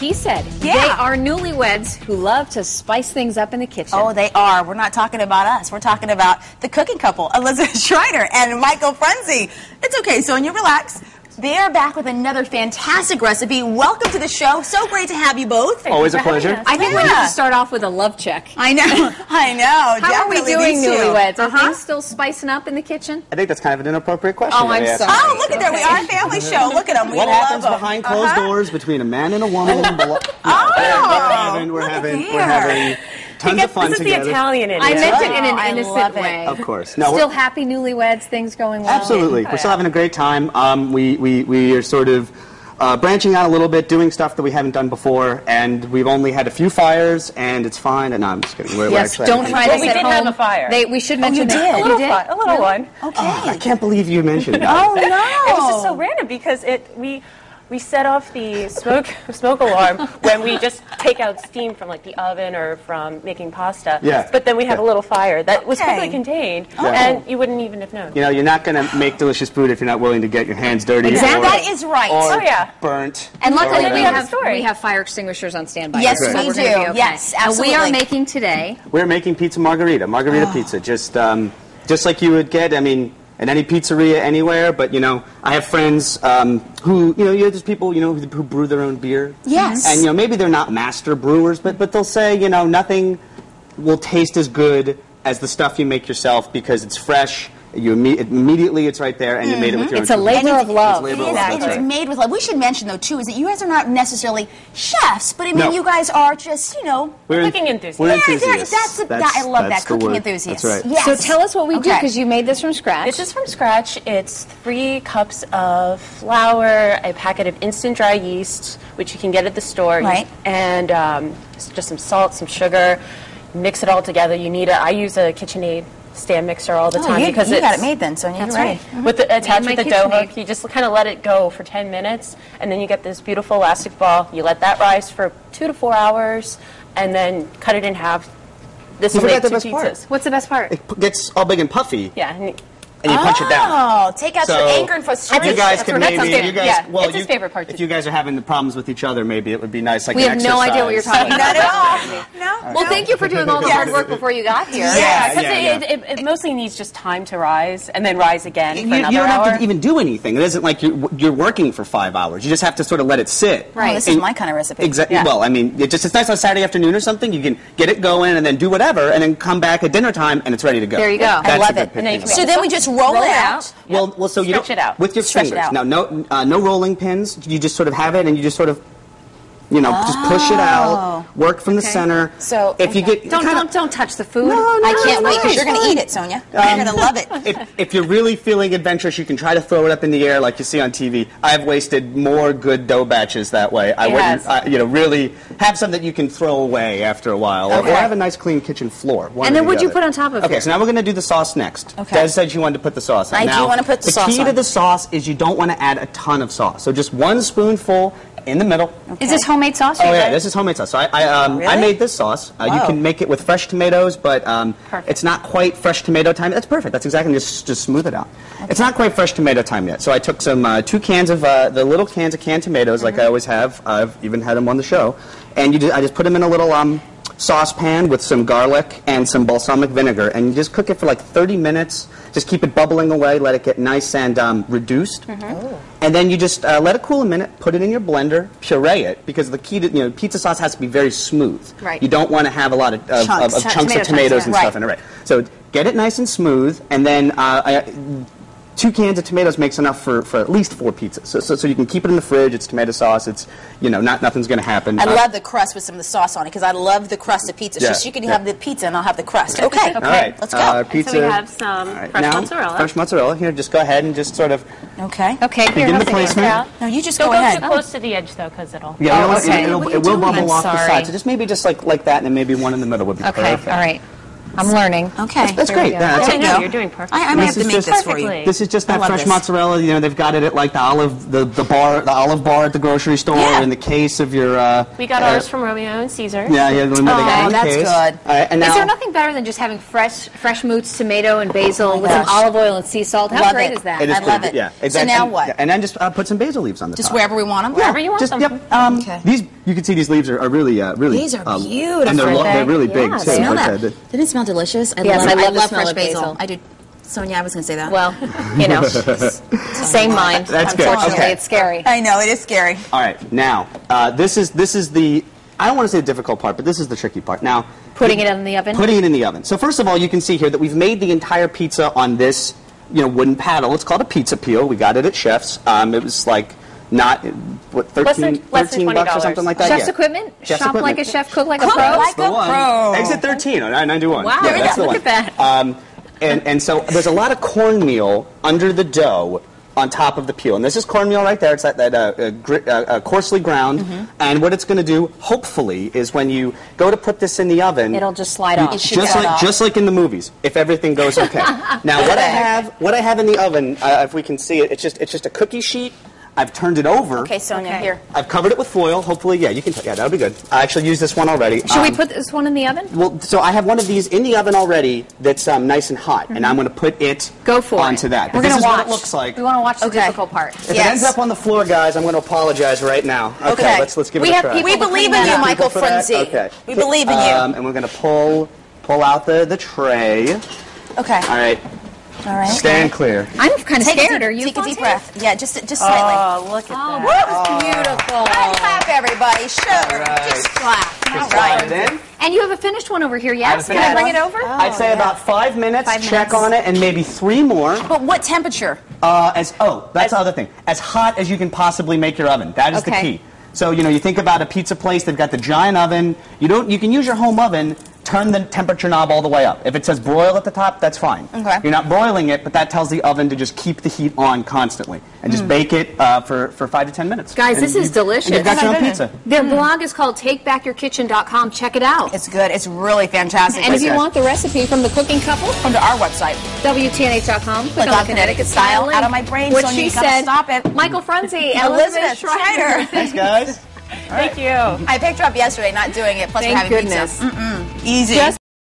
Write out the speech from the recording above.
he said. Yeah. They are newlyweds who love to spice things up in the kitchen. Oh, they are. We're not talking about us. We're talking about the cooking couple, Elizabeth Schreiner and Michael Frenzy. It's okay, Sonia, relax. They are back with another fantastic recipe. Welcome to the show. So great to have you both. Always a pleasure. I think we need to start off with a love check. I know. I know. How are we Definitely doing, these two. newlyweds? Are things still spicing up in the kitchen? I think that's kind of an inappropriate question. Oh, I'm sorry. Oh, look at that. We are a family show. Look at them. We What love happens them. behind closed doors between a man and a woman? We're having tons of fun This is together. the Italian in it. I meant it in I an love innocent it. way. Of course. No, Still happy newlyweds, things going well? absolutely. We're still having a great time. We are sort of branching out a little bit, doing stuff that we haven't done before, and we've only had a few fires, and it's fine. And no, I'm just kidding. We're Yes, actually don't try this we at did home. have a fire. We should mention you that. did? You did? A little one. Okay. I can't believe you mentioned that. Oh, no. It was just so random because we set off the smoke alarm when we just take out steam from like the oven or from making pasta. Yeah. But then we had a little fire that was Okay. quickly contained, and you wouldn't even have known. You know, you're not going to make delicious food if you're not willing to get your hands dirty. Exactly. Or, That is right. or Oh, yeah. burnt. And luckily, or we have a have story. fire extinguishers on standby. Yes, so we we're do. gonna be okay. Yes, And we are absolutely. making today. We're making pizza Margherita Pizza, just like you would get, I mean, at any pizzeria anywhere, but, you know, I have friends who, you know, there's people, you know, who brew their own beer. Yes. And, you know, maybe they're not master brewers, but they'll say, you know, nothing will taste as good as the stuff you make yourself because it's fresh. Immediately it's right there, and you made it with your own It's a two labor hands. of love. It's a It labor is. of love, It that's is right. made with love. We should mention, though, too, is that you guys are not necessarily chefs, but I mean, No. you guys are just, you know... We're Cooking enthusiasts. We're Yeah, enthusiasts. I love That's that, the cooking word. enthusiasts. That's right. Yes. So tell us what we do, Okay. because you made this from scratch. This is from scratch. It's 3 cups of flour, a packet of instant dry yeast, which you can get at the store, Right. and just some salt, some sugar. Mix it all together. I use a KitchenAid stand mixer all the time you because got it's it made then, Sonia. That's You're right. with the attached my with the dough KitchenAid. hook. You just kind of let it go for 10 minutes, and then you get this beautiful elastic ball. You let that rise for 2 to 4 hours, and then cut it in half. This You will make forgot the 2 best part. pizzas. What's the best part? It gets all big and puffy, Yeah. and you punch it down. Oh, take out So, your anger and frustration. You guys That's can what- maybe, that's you guys, yeah, well, it's his favorite part if to you guys are having the problems with each other, maybe it would be nice, like We an have no idea what you're exercise. talking about. Not at all. No. Well, thank you for doing all the hard work before you got here. Yeah. Because it mostly needs just time to rise and then rise again for You another don't hour. have to even do anything. It isn't like you're working for 5 hours. You just have to sort of let it sit. Oh, this is my kind of recipe. Exactly. Yeah. Well, I mean, it's nice on a Saturday afternoon or something. You can get it going and then do whatever, and then come back at dinner time and it's ready to go. There you go. That's I a love good it. And then you thing can about So then we just roll it out. Well, so you Stretch don't, it out. with your Stretch it fingers. out. Now, no rolling pins. You just sort of have it, and you just sort of, you know, just push it out. Work from the center. So, if you get Don't touch the food. I can't wait because you're going to eat it, Sonia. You're going to love it. if you're really feeling adventurous, you can try to throw it up in the air like you see on TV. I've wasted more good dough batches that way. I wouldn't, you know, really have some that you can throw away after a while, or have a nice clean kitchen floor. And then what'd you put on top of it? Okay, so now we're going to do the sauce next. Okay. Des said you wanted to put the sauce on. I do Now, want to put the sauce key on. to the sauce is you don't want to add a ton of sauce. So just 1 spoonful in the middle. Is this homemade sauce? Oh yeah, this is homemade sauce. So I made this sauce. You can make it with fresh tomatoes, but it's not quite fresh tomato time. That's perfect. That's exactly just smooth it out. Okay. It's not quite fresh tomato time yet. So I took some 2 cans of the little cans of canned tomatoes, like I always have. I've even had them on the show, and I just put them in a little saucepan with some garlic and some balsamic vinegar, and you just cook it for like 30 minutes. Just keep it bubbling away, let it get nice and reduced. And then you just let it cool a minute, put it in your blender, puree it, because the key to, pizza sauce has to be very smooth. Right. You don't want to have a lot of chunks of tomatoes and stuff in it. Right. So get it nice and smooth, and then 2 cans of tomatoes makes enough for at least 4 pizzas. So you can keep it in the fridge. It's tomato sauce. It's, nothing's going to happen. I love the crust with some of the sauce on it because I love the crust of pizza. Yeah, So you can have the pizza and I'll have the crust. Okay. All right. Let's go. Pizza. So we have some fresh mozzarella. Fresh mozzarella. Here, just go ahead and just sort of Okay. Okay, here, begin the how's it going? placement. No, you just Don't go go ahead. too close to the edge, though, because it'll... Yeah, okay. it What are you will doing? bubble I'm off the sorry. side. So just maybe just like that, and then maybe one in the middle would be Okay, perfect. all right. I'm learning. Okay. That's great. That's There you No, go. you're doing perfect. I might have to make this for perfectly. you. This is just I that love fresh this. mozzarella. You know, they've got it at like the olive bar at the grocery store, Yeah. in the case of your. We got ours from Romeo and Caesar. Yeah, yeah. They got it in the that's case. good. All right, and now, Is there nothing better than just having fresh moots, tomato, and basil with gosh. some olive oil and sea salt? How Love great it. is that? It is I love pretty it. good, yeah, So exactly. now what? And then just put some basil leaves on the Just top. wherever we want them? Wherever you want Just them. yep. Okay. These you can see these leaves are really really. These are beautiful. And they're really big Yeah, too. they Smell Like that. that. Didn't it smell delicious? Yes, I love the smell fresh of basil. I do. Sonia, I was going to say that. Well, you know, same mind. That's good. Unfortunately, Okay. it's scary. I know, it is scary. All right, now this is the I don't want to say the difficult part, but this is the tricky part. Now, Putting it in the oven? Putting it in the oven. So first of all, you can see here that we've made the entire pizza on this wooden paddle. It's called a pizza peel. We got it at Chef's. It was like not what 13 less than bucks or something like that. Chef's yeah. equipment? Chef's Shop equipment. like a chef, cook like a Cook pro? like The a one. pro. Exit 13 on 991. Wow, Yeah, that's the look one. at that. And so there's a lot of cornmeal under the dough on top of the peel. And this is cornmeal right there. It's that coarsely ground. Mm-hmm. And what it's going to do, hopefully, is when you go to put this in the oven, It'll just slide off. just like in the movies, if everything goes okay. Now, what I have in the oven, if we can see it, it's just a cookie sheet. I've turned it over. Okay, Sonia, here. I've covered it with foil. Hopefully, yeah, you can. Yeah, that'll be good. I actually used this one already. Should we put this one in the oven? Well, so I have one of these in the oven already that's nice and hot, and I'm going to put it Go for onto it. that. We're This going is to what watch. it looks like. We want to watch the Okay. difficult part. If it Yes. ends up on the floor, guys, I'm going to apologize right now. Okay. Let's give We it a have try. people We believe in clean you, that up. Michael For that? Frenzy. Okay. We believe in you. And we're going to pull out the tray. Okay. All right. All right. Stand clear. I'm kind of Take scared. a Are deep, you? take a deep Fontaine? breath. Yeah, just slightly. Oh, look at Oh, that. that's beautiful. Clap, everybody. Sure. right. Just clap. All Slide right. it in. And you have a finished one over here, yes? have a Can I finished bring it one. over? I'd say about 5 minutes. 5 Check minutes. on it, and maybe 3 more. But what temperature? That's the other thing. As hot as you can possibly make your oven. That is the Okay. key. So you think about a pizza place. They've got the giant oven. You can use your home oven. Turn the temperature knob all the way up. If it says broil at the top, that's fine. Okay. You're not broiling it, but that tells the oven to just keep the heat on constantly and just bake it for 5 to 10 minutes. Guys, And this is delicious. And you've got your own pizza. Their blog is called TakeBackYourKitchen.com. Check it out. It's good. It's really fantastic. And if you guys. want the recipe from the cooking couple, come to our website. WTNH.com. Click on Connecticut Style. Out of my brain, What Sonia, she you gotta said. stop it. Michael Frenzy, Elizabeth Schreider. Thanks, guys. Thank you. I picked her up yesterday, not doing it. Plus, we're Thank having goodness. pizza. Easy. Just